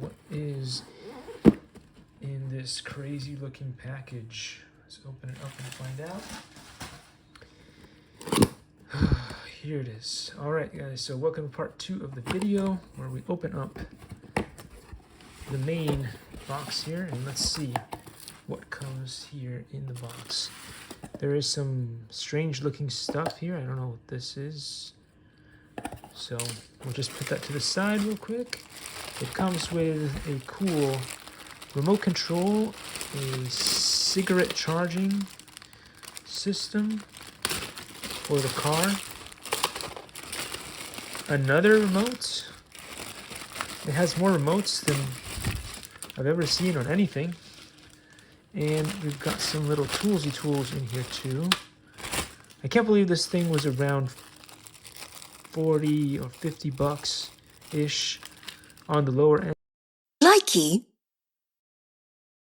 what is in this crazy looking package. Let's open it up and find out. Here it is. All right, guys, so welcome to part 2 of the video where we open up the main box here, and let's see what comes here in the box. There is some strange looking stuff here. I don't know what this is. So we'll just put that to the side real quick. It comes with a cool remote control, a cigarette charging system for the car, another remote. It has more remotes than I've ever seen on anything. And we've got some little toolsy tools in here too. I can't believe this thing was around 40 or 50 bucks ish on the lower end. Likey